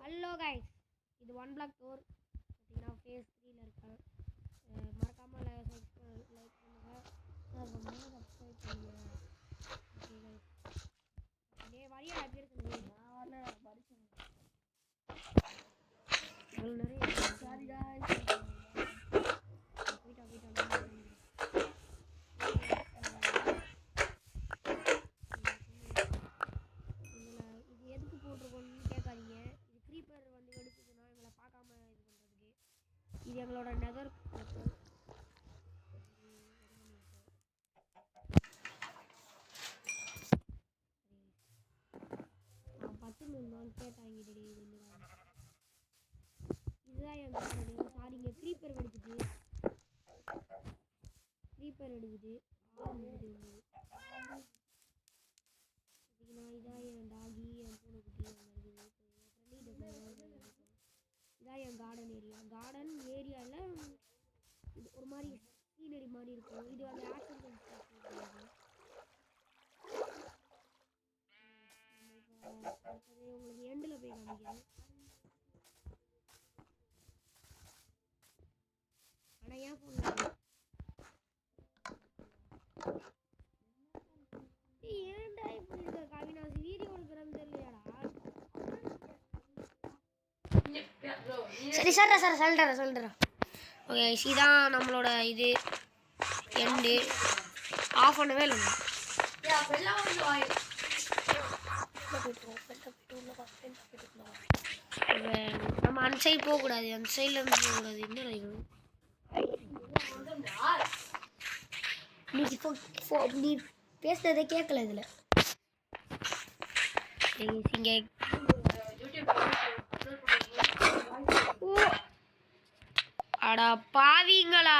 Hello guys, இது one black door பார்த்தீங்கன்னா face 3ல இருக்கேன். மறக்காமல் லைக் பண்ணுங்கள், ஷேர் பண்ணுங்கள், சப்ஸ்கிரைப் பண்ணுங்கள். ஓகே கைஸ், அப்படியே வழியா பேர் சொல்லுங்கள். நான் வரல, படிச்சேன். இவ்வளோ நிறைய சாரி கைஸ். போயிட்டா இது எதுக்கு போட்டிருக்கோன்னு கேட்காதீங்க. இது க்ரீப்பர் வந்து வெடிச்சதுன்னா எங்களை பார்க்காம இது பண்ணுறதுக்கு. இது எங்களோட நெதர் போர்ட்டல். நான் 10 நாள் கேட்டாங்க. இதுதான் என் காரணம். சாரிங்க, க்ரீப்பர் வெடிக்குது. இதான் என் டாகி, என் பூனைக்குட்டி. இதான் என் கார்டன் ஏரியாவில் இது ஒரு மாதிரி சீனரி மாதிரி இருக்கும். இது வந்து ஆக்சிடென்ட் உங்களுக்கு எண்டில் போய் காமிக்கிறேன். ஆனால் ஏன் ஃபோன் ஏன்டா இப்படி இருக்க கவினாசி? வீடியோ எடுக்கிறது இல்லையாடா? சரி சொல்கிறேன். ஓகே, இதுதான் நம்மளோட இது எண்டு. ஆஃப் பண்ணவே இல்லை. நம்ம அந்த சைடு போகக்கூடாது, அந்த சைடில் இருந்து போகக்கூடாது. என்ன நீ பேசுறதே கேட்கல இதில். இங்கே அடா பாவீங்களா.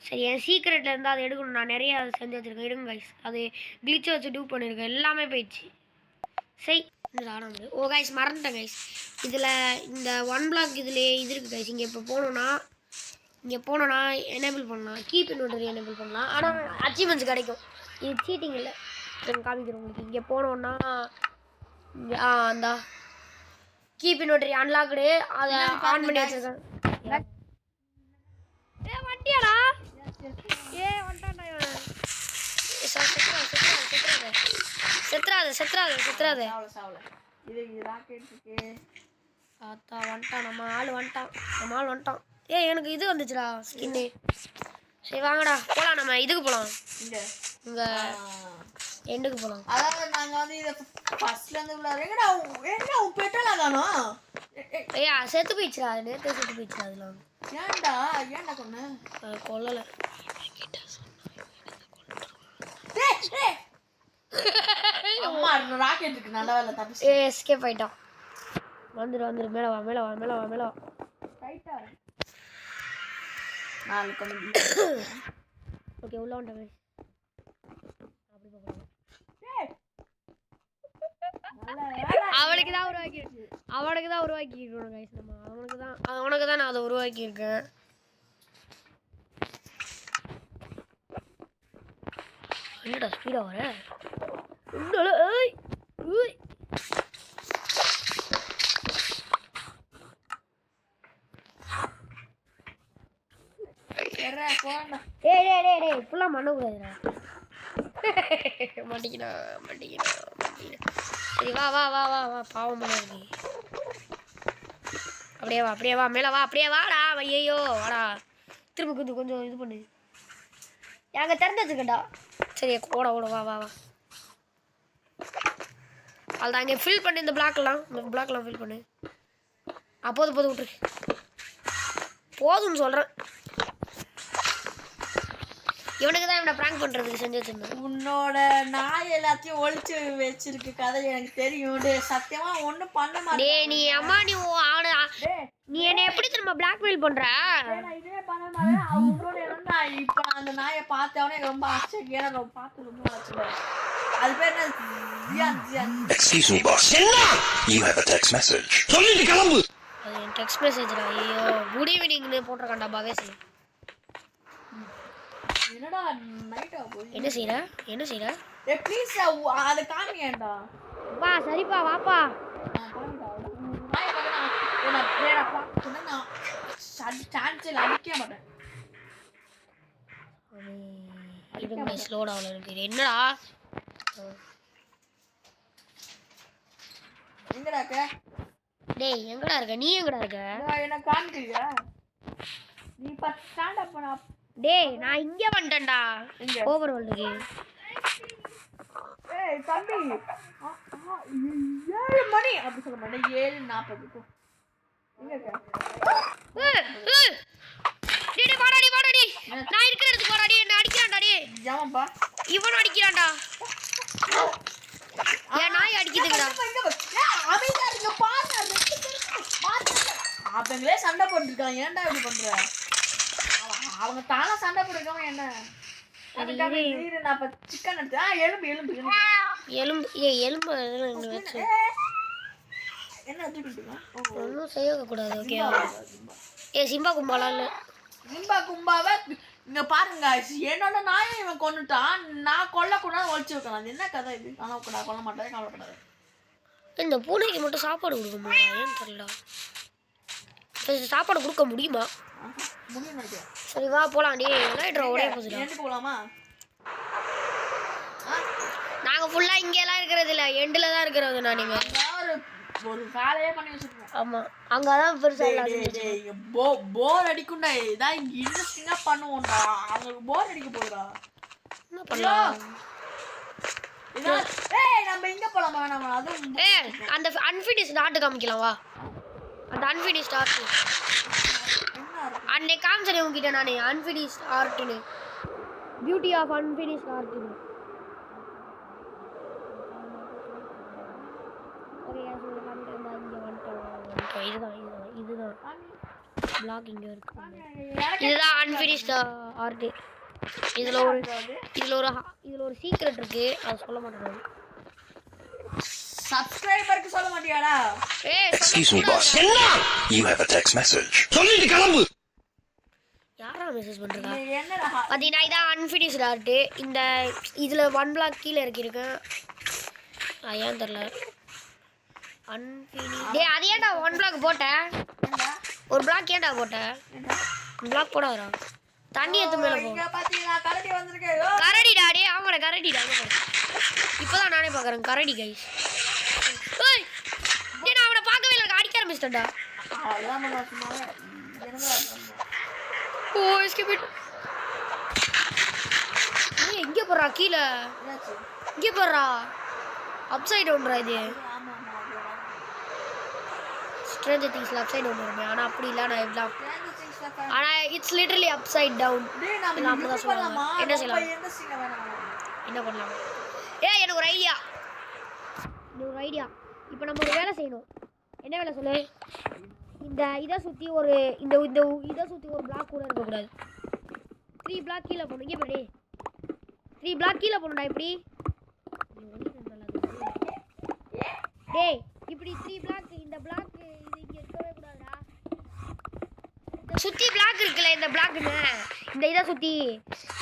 சரி, என் சீக்ரெட்டில் இருந்தால் அதை எடுக்கணும். நான் நிறைய அதை செஞ்சு வச்சுருக்கேன். எடுங்க கைஸ். அது கிளிச்சை வச்சு டூ பண்ணியிருக்கேன். எல்லாமே போயிடுச்சு. சரி, ஓ கைஸ், மறந்துட்டேன் கைஸ். இதில் இந்த ஒன் பிளாக் இதில் இது இருக்குது கைஸ். இங்கே இப்போ போனோன்னா எனேபிள் பண்ணலாம். கீப் இன்வென்டரி எனேபிள் பண்ணலாம். ஆனால் அச்சீவ்மெண்ட்ஸ் கிடைக்கும். இது சீட்டிங் இல்லை. நான் காமிக்கிறேன் உங்களுக்கு. இங்கே போனோன்னா அந்த கீப் இன்வென்டரி அன்லாக்டு அதை ஆன் பண்ணி வச்சுருக்கேன். வண்டியாடா வந்துட்டான்டா இவன். செத்துறாத. ஆத்தா வந்துட்டான். நம்ம ஆள் வந்துட்டான். எனக்கு இது வந்துச்சுடா, ஸ்கின்னு. சரி வாங்கடா போகலாம். நம்ம இதுக்கு போகலாம். இங்கே எண்டுக்கு போகலாம். அதாவது நாங்கள் வந்து இதை ஃபர்ஸ்ட்லேருந்து என்ன பெட்ரோல் ஆகணும். ஐயா செத்து போயிடுச்சுடா. அது நேற்று செத்து போயிடுச்சுடா. அதெல்லாம் ஏன்டா கொண்டு கொல்லலை. ராக்கெட்டுக்கு நல்ல வேலை தப்பிச்சு எஸ்கேப் ஆயிட்டான். வந்துரு மேலே வா. ரைட்டா நாளைக்கு ஓகே, உள்ள வந்துட்டேன். அப்படி போகலாம். அவனுக்கு தான் உருவாக்கிருக்கணும் கைஸ். நம்ம அவனுக்கு தான் நான் அதை உருவாக்கியிருக்கேன். என்னடா ஸ்பீடாக வர? ஏய் இப்பெல்லாம் பண்ணக்கூடாதுடா. மாட்டிக்கினா. சரி வா. பாவம் பண்ணி அப்படியே வா மேலே வா. அப்படியே வாடா. ஐயோ வாடா. திரும்ப கொஞ்சம் இது பண்ணு. நாங்கள் திறந்து வச்சுக்கண்டா. சரி ஓட வா. அதுதான் இங்கே ஃபில் பண்ணு. இந்த பிளாக்லாம் ஃபில் பண்ணு. போதும் விட்டுரு. போதும்னு சொல்கிறேன். இவனுக்கு தான் இவனை ப்ராங்க் பண்ணுறதுக்கு செஞ்சு வச்சிருந்தேன். உன்னோட நாய் எல்லாத்தையும் ஒழிச்சு வச்சிருக்கு கதை எனக்கு தெரியும். சத்தியமா ஒன்றும் பண்ண மாட்டேன். நீ அம்மா நீ என்னை எப்படி திரும்ப பிளாக்மெயில் பண்ணுற? இதுவே பண்ண மாட்டேன். அவங்களோட இப்போ நான் அந்த நாயை பார்த்தவனே ரொம்ப ஆச்சரியம். ரொம்ப பார்த்து ரொம்ப ஆச்சரியம். அது பேர் என்ன? Excuse me, boss. You have a text message. சொல்லிட்டு கிளம்பு. அது என் டெக்ஸ்ட் மெசேஜ்டா. ஐயோ குட் ஈவினிங்னு போட்டிருக்கான்டா பவேஷ். என்னடா நைட்டா போய் என்ன செய்யற? ப்ளீஸ் அதை காமியேன்டா. சரிப்பா வாப்பா. காமிடா. நாயை பார்த்து நான் பார்க்க சொன்னா நான் சான்ஸில் அடிக்க மாட்டேன். இருங்க ஸ்லோ டவுன் இருக்கு. என்னடா எங்கடா இருக்க? டேய் எங்கடா இருக்க? நீ எங்கடா இருக்க? என்ன காமிக்கிறியா? நீ ஃபர்ஸ்ட் ஸ்டாண்ட் அப் பண்ண. டேய் நான் இங்க வந்துட்டேன்டா. எங்க? ஓவர் வேர்ல்டுக்கு. ஏய் தம்பி 7 மணி அப்படி சொல்ல மாட்டேன். 7:40 எங்க இருக்க? டேய் வாடாடி வாடாடி. நான் இருக்கிற இடத்துக்கு வாடாடி. என்ன அடிக்கறான்டா டேய். ஜாம்பா இவன் அடிக்கறான்டா. ஏன் நாய் அடிக்குதுடா. அமைதியா இருங்க பாருங்க. அவங்களே சண்டை போட்டுருக்காங்க. ஏன்டா இப்படி பண்ற? அவங்க தானே சண்டை போட்டுருக்காங்க. என்ன அதுக்காக நீர் நான் இப்ப சிக்கன் எடுத்து எலும்பு எலும்பு எலும்பு எலும்பு வச்சு என்ன வச்சுக்கிட்டீங்க? ஒன்றும் செய்ய கூடாது. ஓகேவா? சிம்பா கும்பாலாம் இல்லை. சிம்பா கும்பாவை இங்க பாருங்க. என்னோட நாயை இவன் கொண்டுட்டான். நான் கொல்லக்கூடாது ஒழிச்சு வைக்கலாம். அது என்ன கதை இது? ஆனால் நான் கொல்ல மாட்டேன். கவலைப்படாது. இந்த பூனைக்கு மட்டும் சாப்பாடு கொடுக்க முடியுமா? ஏன்னு தெரியல. சாப்பாடு கொடுக்க முடியுமா? முடியும் நினைக்கிறேன். சரி வா போலாம். டே விளையாடுற ஒரே போதுடா. எண்டு போகலாமா? நாங்கள் ஃபுல்லாக இங்கெல்லாம் இருக்கிறது இல்லை. எண்டில் தான் இருக்கிறது. நான் நீங்கள் ஒரு வேலையே பண்ணி வச்சிருக்கோம். ஆமாம் அங்கே தான் பெருசாக போர் அடிக்கும்டா. இதான் இங்கே இன்ட்ரெஸ்டிங்காக பண்ணுவோம்டா. அவங்களுக்கு போர் அடிக்க போகுதா? என்ன பண்ணலாம்? நம்ம இங்கே போகலாமா? நம்ம அதுவும் அந்த அன்ஃபினிஷ்ட் ஆர்ட் காமிக்கலாம் வா. அந்த அன்ஃபினிஷ்ட் ஆர்ட் அன்னைக்கு காமிச்சேன் உங்ககிட்ட நான். அன்ஃபினிஷ்ட் ஆர்ட்னு பியூட்டி ஆஃப் அன்ஃபினிஷ்ட் ஆர்ட்னு. இதுதான் பிளாக் இங்கே இருக்கு. இதுதான் அன்ஃபினிஷ்ட் ஆர்ட். இதில் ஒரு சீக்ரெட் இருக்கு. அது சொல்ல மாட்டேன். சப்ஸ்கிரைபருக்கு சொல்ல மாட்டியாடா? Excuse me, boss. You have a text message. சொல்லிட்டு கிளம்பு. யாரா மெசேஜ் பண்றா? என்னடா பாத்தீனா இதான் அன்ஃபினிஷ்ட் ஆர்ட். இந்த இதுல 1 பிளாக் கீழ இறக்கிருக்கேன். ஏன் தெரியல. அன்ஃபினிஷ்ட். டேய் அது ஏன்டா 1 பிளாக் போட்ட? ஒரு பிளாக் ஏன்டா போட்ட? பிளாக் போடாதடா. தண்ணி ஏத்து மேல போ. இங்க பாத்தீங்களா கரடி வந்திருக்கு. கரடிடா டேய். ஆமாடா கரடிடா. இப்போதான் நானே பார்க்கறேன் கரடி கைஸ். ஏய் டேய் நான் அவனை பார்க்கவே இல்ல. அடிக்க ஆரம்பிச்சிட்டேன்டா. அதான் நான் சும்மாவே என்னடா ஓ எஸ்கேப். நீ எங்க போறா? கீழ என்னாச்சு? இங்க போறா. அப்சைட் டவுன்ரா இது. ஆமா ஸ்ட்ரேஞ்சர் திங்ஸ்ல அப்சைட் டவுன் வருமே. ஆனா அப்படி இல்ல. நான் எல்லாம் ஆமா ஆனா இட்ஸ் லிட்டரலி அப்சைட் டவுன். டேய் நாம என்ன பண்ணலாமா? என்ன செய்யலாம்? என்ன சீன் வேணும்? என்ன பண்ணலாம்? ஏய் எனக்கு ஒரு ஐடியா. இப்போ நம்ம ஒரு வேலை செய்யணும். என்ன வேலை சொல்லு? இந்த இதை சுற்றி ஒரு இந்த இதை சுற்றி ஒரு பிளாக் கூட இருக்கக்கூடாது. 3 பிளாக் கீழே போகணும். இங்கே பாரு 3 பிளாக் கீழே போகணும்டா. இப்படி டேய் இப்படி 3 பிளாக். இந்த பிளாக் இது இங்கே இருக்கவே கூடாதுடா. சுற்றி பிளாக் இருக்குல்ல இந்த பிளாக்குன்னு. இந்த இதை சுற்றி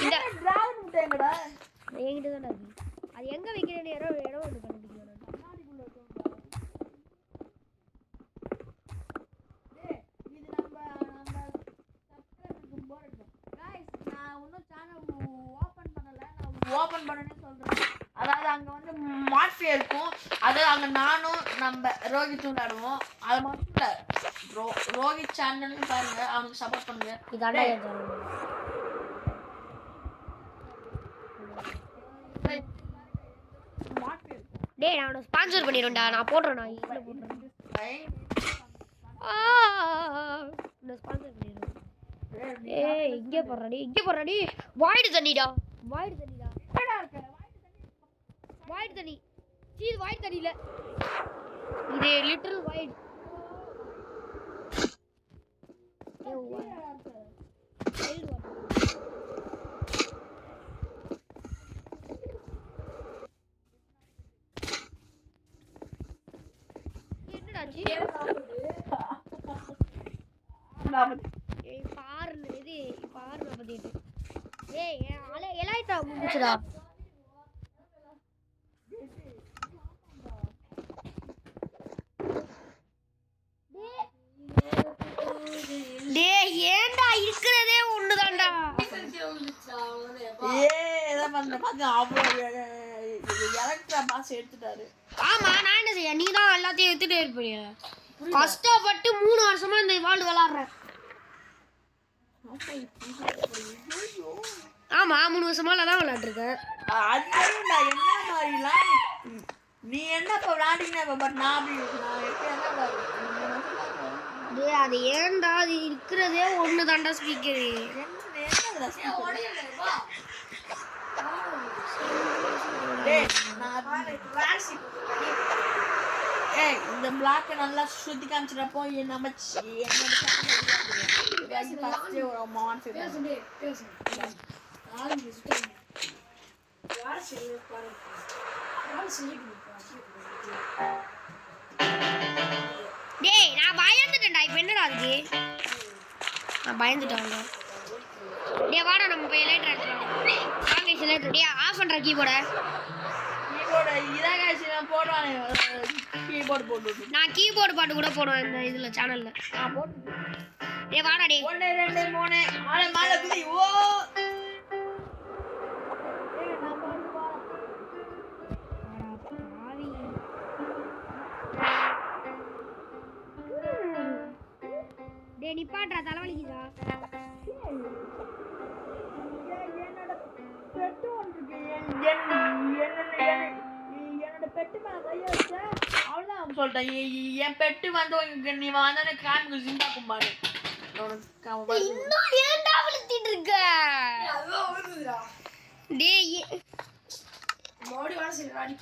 இந்த டிராகன் முட்டை எங்கடா? என்கிட்ட தான் இருக்கு. அது எங்கே வைக்கிறேன்னு இடம் ஒன்று கண்டுபிடிக்கணும். ஓபன் பண்ணனே சொல்றேன். அதாவது அங்க வந்து மார்ஃபியா இருக்கும். அதாவது அங்க நானும் நம்ம ரோஹித் விளையாடுவோம். அது மட்டும் இல்ல ரோஹித் சேனல்னு பாருங்க. அவனுக்கு சப்போர்ட் பண்ணுங்க. இதாண்டா டேய் நான் உன்னை ஸ்பான்சர் பண்ணிடுறேன்டா. நான் போடுறேன். நான் இதில் போடுறேன். நான் ஸ்பான்சர் பண்ணிடுறேன். ஏய் இங்கே போடுறாடி. வாய்டு தண்ணிடா. வாய்டு தண்ணி. இது வாய்டு தண்ணி இல்லை. இது லிட்டரல் வாய்டு. என்னடாச்சு? பாருன்னு இது பாரு 48. ஏய் எலாய்ட்டா முடிச்சுடா. பார்த்து அவ்வளோ எலக்ட்ரா பாஸ் எடுத்துட்டாரு. ஆமா நான் என்ன செய்ய, நீ தான் எல்லாத்தையும் எடுத்துட்டே இருப்பீங்க. கஷ்டப்பட்டு 3 வருஷமா இந்த வேர்ல்டு விளையாடுறேன். ஆமா 3 வருஷமா தான் விளையாடுறேன். அதுதான் என்ன மாதிரிலாம் நீ என்ன இப்போ விளையாடிங்க. பட் நான் டேய் அது ஏன்டா அது இருக்கிறதே ஒன்று தாண்டா ஸ்பீக்கரு. இந்த பிளாக்கை நல்லா சுத்தி காமிச்சிடப்போ நம்ம டேய் நான் பயந்துட்டேன்டா. இப்போ என்னடா அதுக்கு நான் பயந்துட்டேன். டேய் வாடா நம்ம போய் லைட்டர் எடுத்துலாம். வாங்க சிலேட்டர். டேய் ஆஃப் பண்ணுற கீபோர்டை. போடுவானே கீபோர்டு போட்டு நான் கீபோர்டு பாட்டு கூட போடுவேன் இந்த இதில் சேனலில். நான் போட்டு டேய் வாடா டேய். 1 2 3 ஆள மேல குதி. ஓ டேய் நிப்பாட்றா தலைவலிக்குதா. என்னோட பெட்டு மேல கைய வச்ச அவ்வளவுதான் சொல்லிட்டேன். என் பெட்டு வந்து நீ வந்தோடனே காமிக்கு ஜிம்பா கும்பாடு. இன்னும் ஏன்டா விழுத்திட்டு இருக்க? டேய் மோடி வாட சரி ராடி.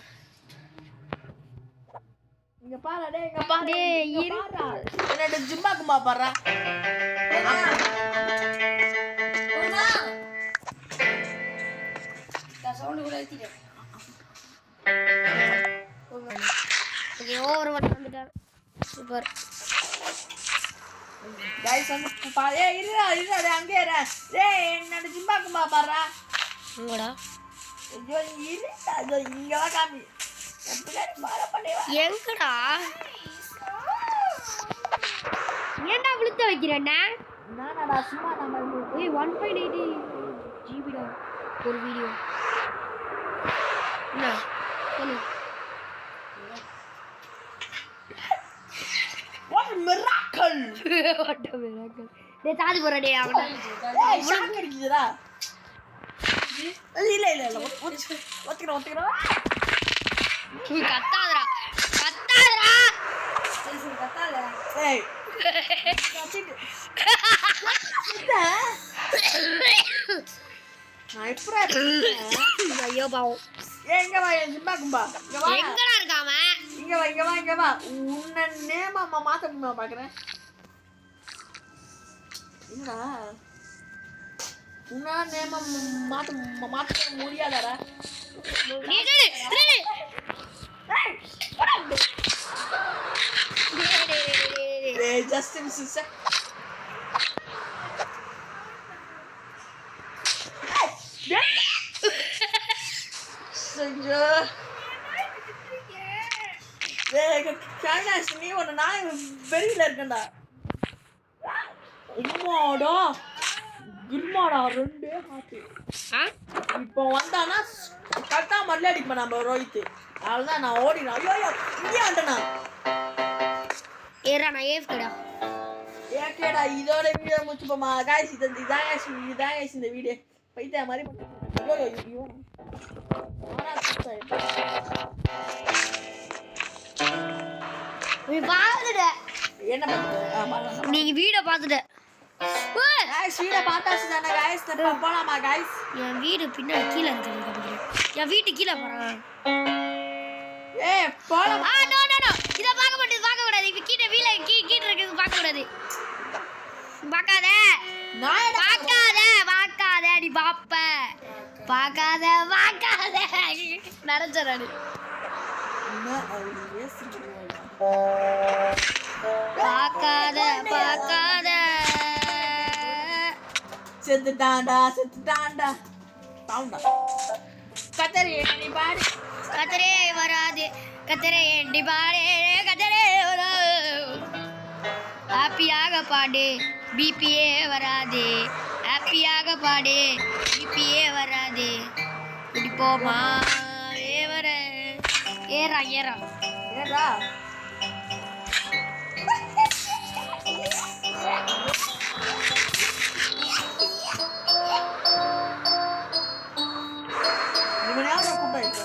இங்க பாரு டேய் இங்க பாரு. டேய் என்னோட ஜிம்பா கும்பா பாறா. சவுண்ட் கூட ஏத்திட்டேன். ஓகே ஓவர் வந்துட்டார். சூப்பர் गाइस வந்து பாரு. ஏய் இருடா டேய் அங்கே இரு. டேய் என்னோட ஜிம்பா கும்பா பாறா. எங்கடா? ஐயோ இருடா அது இங்க வா காமி. எப்படிடா மாற பண்ணேவா? எங்கடா? ஏன்டா விழுத்த வைக்கிறேன்னா? நானடா சும்மா நம்ம ஏய் 1.8 GB டா ஒரு வீடியோ. என்ன? சொல்லு. What a miracle! What a miracle. டேய் சாதி போறா டேய் அவன. ஏய் ஷாக் அடிக்குதுடா. இல்ல ஒத்துக்கறா. கத்தாதடா. ஏய் கத்திட்டு. நான் எப்பறா ஐயோ பாவம். எங்க வா ஜிம்பா கும்பா. இங்க வா. எங்கடா இருக்காம? இங்க வா. உன்ன நேமா மாத்த முடியுமா பாக்குறேன். என்னடா? உன்ன நேமா மாத்த முடியாதாடா? ஏய் ஜஸ்டின் சிஸ்டர். ஐயோ நீ ஒன்று நான் வெளியில இருக்கேன்டா. உம்மாடா குருமாடா 2 ஹார்ட். இப்போ வந்தானா கரெக்டா மல்ல அடிப்பேன் நம்ம ரோஹித். அவ்வளோதான் நான் ஓடினேன். ஐயோ இங்கே வந்துட்டேனா. ஏறா நான் ஏஃப்டா. ஏகேடா இதோட வீடியோ முடிச்சுப்போமா गाइस. இதான் இந்த வீடியோ பைத்திய மாதிரி ஐயோ நீ பாத்துட. என்ன பண்ணுது? நீ வீடியோ பாத்துட. गाइस வீடியோ பார்த்தாச்சு தானே गाइस. நம்ம போலாமா गाइस? என் வீடு பின்னாடி கீழ இருக்குது பாத்துக்கிறேன். என் வீட்டு கீழ போறேன். ஏய் போலாம். நோ இத பார்க்க கூடாது. இப்ப கீழ வீல கீழ இருக்குது பார்க்க கூடாது. பார்க்காத நீ பாப்ப. பார்க்காத நரஞ்சறானு. பார்க்காத செத்துட்டான்டா பாவுண்டா. கத்தரி நீ பாடு. கத்தரே வராது கத்தரே எண்டி பாடு கத்தரே வராது. ஹாப்பியாக பாடு பிபிஏ வராது. ஹாப்பியாக பாடு பிபிஏ வராது. போமா ஏவர ஏறா ஏறா ஏடா இவன் யாரா கூப்பிட்டா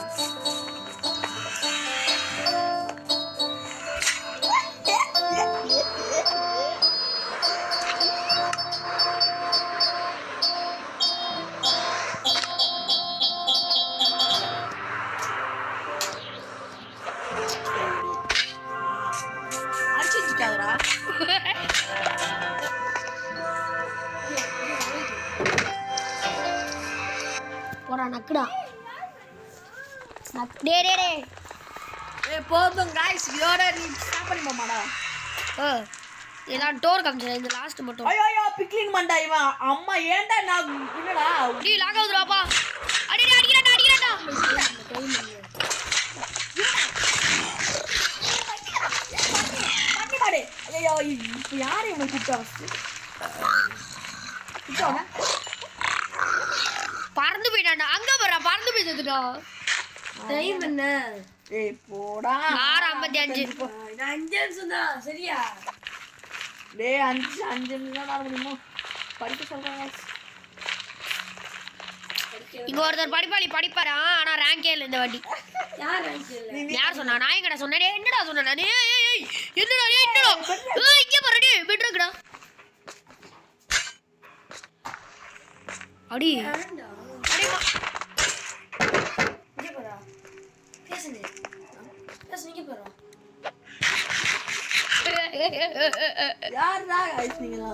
அடிச்சிருக்காதடா போடா நக்குடா டே டே டே போதும் காய்ஸ் இதோட நீ ஸ்டாப் பண்ணி போமாடா இதான் டோர் காமிச்சேன் இந்த லாஸ்ட் மட்டும் ஐயோ ஐயோ பிக்லிங் மண்டா இவன் அம்மா ஏன்டா நான் என்னடா டேய் லாக் ஆகுதுடாப்பா அடி அடிடா அடிடா பண்ணிடாடே ஐயோ இப்போ யாரை இவனை கூப்பிட்டா கூப்பிட்டா பறந்து போயிட்டான்டா அங்க போறா பறந்து போய் செத்துடா டைம் என்ன ஏய் போடா 6:55 நான் 5 சொன்னா சரியா டேய் 5 நிமிஷம் தான் முடியுமோ படிக்க சொல்றாங்க இங்க ஒருத்தர் படிப்பாரா ஆனா ரேங்கே இல்ல இந்த வாட்டி யார் ரேங்கே இல்ல யார் சொன்னா நான் எங்கடா சொன்னேன் என்னடா சொன்னே நான் ஏய் என்னடா இங்க பாரு டேய் விட்றடா அடி அடி இங்க பாரு பேசுங்க பாரு யாரா गाइस நீங்களா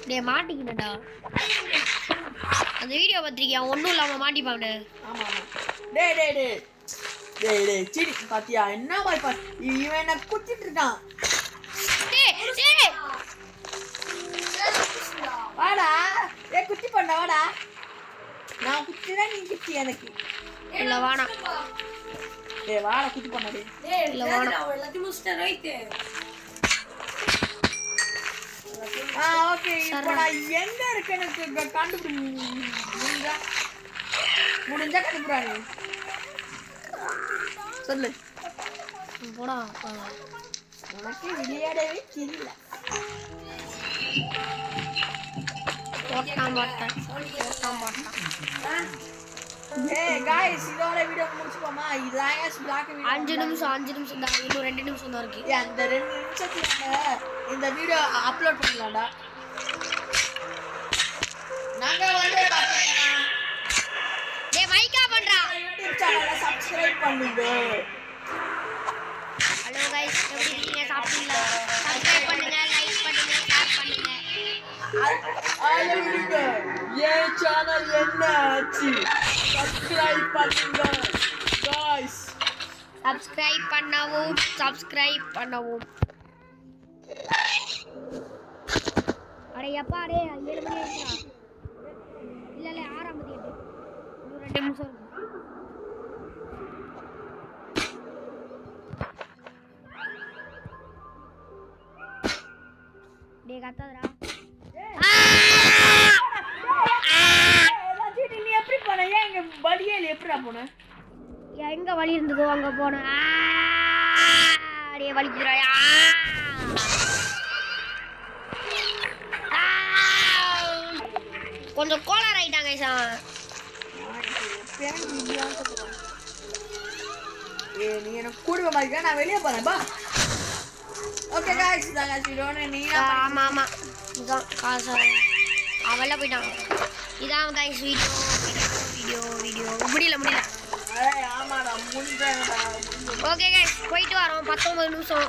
டேய் மாட்டிக்கினடா அந்த வீடியோ பத்திரிக்கை ஒண்ணும் இல்லாம மாட்டிப்பானே ஆமா டேய் டேய் டேய் டேய் டேய் சிரி பாத்தியா என்ன பாய் இவன் என்ன குத்திட்டு இருக்கான் டேய் வாடா குத்தி பண்ண வாடா நான் குத்தினா நீ குத்தி எனக்கு இல்ல வாணா டேய் வாடா குத்தி பண்ண டேய் இல்ல வாணா எல்லாத்தையும் முடிச்சிட்டேன் ரைட் ஓகே இப்போ நான் எங்க இருக்கேன் எனக்கு கண்டுபிடி முடிஞ்சா கண்டுபிடிறாங்க சொல்லு போடா உனக்கு விளையாடவே தெரியல போட்டா மாட்டேன் ஏய் गाइस இதோட வீடியோ முடிச்சுப்போமா இதான் பிளாக் வீடியோ 5 நிமிஷம் தான் இன்னும் 2 நிமிஷம் தான் இருக்கு அந்த 2 நிமிஷத்துல இந்த வீடியோ அப்லோட் பண்ணலாம்டா நாங்க வந்து பாத்தீங்கன்னா டேய் மைக்கா பண்றா யூடியூப் சேனலை சப்ஸ்கிரைப் பண்ணுங்க ஹலோ गाइस எப்படி இருக்கீங்க சாப்பிட்டீங்களா சப்ஸ்கிரைப் பண்ணுங்க லைக் பண்ணுங்க ஷேர் பண்ணுங்க அழுங்க ஏன் சேனல் என்ன ஆச்சு சப்ஸ்கிரைப் பண்ணுங்க गाइस சப்ஸ்கிரைப் பண்ணவும் அட எப்பா டே 7 மணி ஆயிடுச்சா இல்ல 6:58 இன்னும் 2 நிமிஷம் இருக்கு டேய் கத்தாதடா நீ எப்படி போன ஏன் இங்க வழியில எப்படிடா போன எங்க வலி இருந்ததோ அங்க போனேன் அடே வலிக்குதுடா கொஞ்சம் கோளாறு ஆயிட்டாங்க நீ எனக்கு கூடுவ மாதிரி நான் வெளியே போறேன் பா ஓகே गाइस நீ ஆமா ஆமா இதான் காசு அவள போயிட்டான் இதான் गाइस வீடியோ முடியல ஏய் ஆமாடா முடிஞ்சேடா ஓகே गाइस போயிட்டு வரோம் 19 நிமிஷம்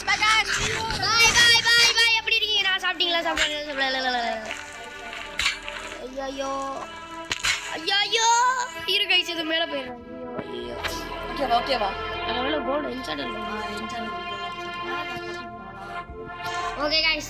பை எப்படி இருக்கீங்க நான் சாப்பிட்டீங்களா ஐயோ இரு गाइस இது மேல போயிடுறேன் ஐயோ ஓகேவா அதனால போர்டு இன்ஸ்டால் ஓகே गाइस